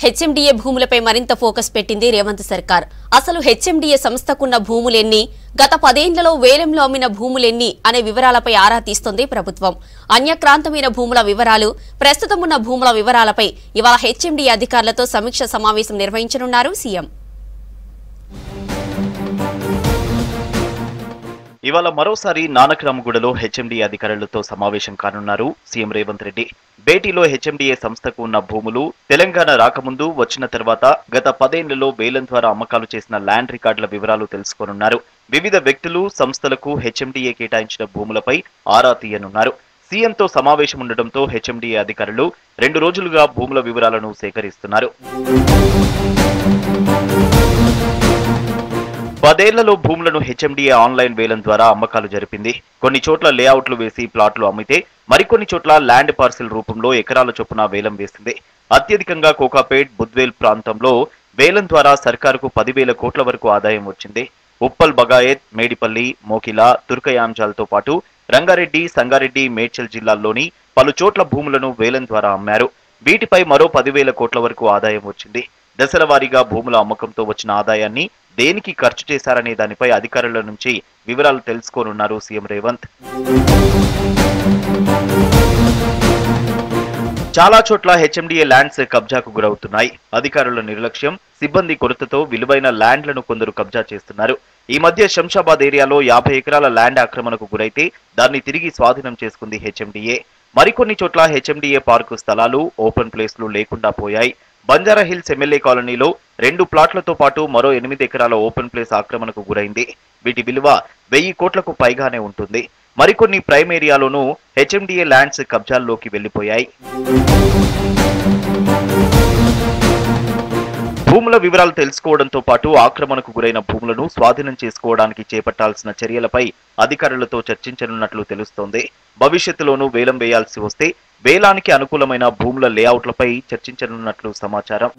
HMDA భూములపై మరింత focus పెట్టింది రేవంత్ సర్కార్. అసలు హెచ్ఎండిఏ సంస్థకున్న భూములెన్ని, గత 10 ఏళ్లలో వేలంలో అమ్మిన భూములెన్ని అనే వివరాలపై ఆరా తీస్తోంది ప్రభుత్వం. అన్యక్రాంతమైన భూముల వివరాలు, ప్రస్తుతం ఉన్న భూముల వివరాలపై ఇవాళ హెచ్ఎండిఏ అధికారులతో సమీక్ష సమావేశం నిర్వహించనున్నారు సీఎం. ఇవాళ మరోసారి నానక్రామగూడలో హెచ్ఎండిఏ అధికారులతో సమావేశం కానున్నారు సీఎం రేవంత్ రెడ్డి. భేటీలో హెచ్ఎండిఏ సంస్థకు ఉన్న భూములు, తెలంగాణ రాకముందు వచ్చిన తర్వాత గత 10 ఏళ్లలో వేలం ద్వారా అమ్మకాలు చేసిన ల్యాండ్ రికార్డుల వివరాలు తెలుసుకోనున్నారు. వివిధ వ్యక్తులు, సంస్థలకు హెచ్ఎండిఏ కేటాయించిన భూములపై ఆరా తీయనున్నారు. సీఎంతో సమావేశం ఉండడంతో హెచ్ఎండిఏ అధికారులు 2 రోజులుగా భూముల వివరాలను సేకరిస్తున్నారు. 10 ఏళ్లలో భూములను హెచ్ఎండిఏ ఆన్లైన్ వేలం ద్వారా అమ్మకాలు జరిపింది. కొన్ని చోట్ల లేఅవుట్లు వేసి ప్లాట్లు అమ్మితే, మరికొన్ని చోట్ల ల్యాండ్ పార్సిల్ రూపంలో ఎకరాల చొప్పున వేలం వేసింది. అత్యధికంగా కోకాపేట్, బుద్వేల్ ప్రాంతంలో వేలం ద్వారా సర్కారుకు 10,000 కోట్ల వరకు ఆదాయం వచ్చింది. ఉప్పల్, బగాయత్, మేడిపల్లి, మోకిలా, తుర్కయాంజాలతో పాటు రంగారెడ్డి, సంగారెడ్డి, మేడ్చల్ జిల్లాల్లోని పలు చోట్ల భూములను వేలం ద్వారా అమ్మారు. వీటిపై మరో 10,000 కోట్ల వరకు ఆదాయం వచ్చింది. దశల వారీగా భూముల అమ్మకంతో వచ్చిన ఆదాయాన్ని దేనికి ఖర్చు చేశారనే దానిపై అధికారుల నుంచి వివరాలు తెలుసుకోనున్నారు సీఎం రేవంత్. చాలా చోట్ల హెచ్ఎండిఏ ల్యాండ్స్ కబ్జాకు గురవుతున్నాయి. అధికారుల నిర్లక్ష్యం, సిబ్బంది కొరతతో విలువైన ల్యాండ్లను కొందరు కబ్జా చేస్తున్నారు. ఈ మధ్య శంషాబాద్ ఏరియాలో 50 ఎకరాల ల్యాండ్ ఆక్రమణకు గురైతే దాన్ని తిరిగి స్వాధీనం చేసుకుంది హెచ్ఎండిఏ. మరికొన్ని చోట్ల హెచ్ఎండిఏ పార్కు స్థలాలు, ఓపెన్ ప్లేస్లు లేకుండా పోయాయి. బంజారాహిల్స్ ఎమ్మెల్యే కాలనీలో 2 ప్లాట్లతో పాటు మరో 8 ఎకరాల ఓపెన్ ప్లేస్ ఆక్రమణకు గురైంది. వీటి విలువ 1000 కోట్లకు పైగానే ఉంటుంది. మరికొన్ని ప్రైమ్ ఏరియాలోనూ హెచ్ఎండిఏ ల్యాండ్స్ కబ్జాల్లోకి వెళ్లిపోయాయి. భూముల వివరాలు తెలుసుకోవడంతో పాటు ఆక్రమణకు గురైన భూములను స్వాధీనం చేసుకోవడానికి చేపట్టాల్సిన చర్యలపై అధికారులతో చర్చించనున్నట్లు తెలుస్తోంది. భవిష్యత్తులోనూ వేలం వేయాల్సి వస్తే వేలానికి అనుకూలమైన భూముల లేఅవుట్లపై చర్చించనున్నట్లు సమాచారం.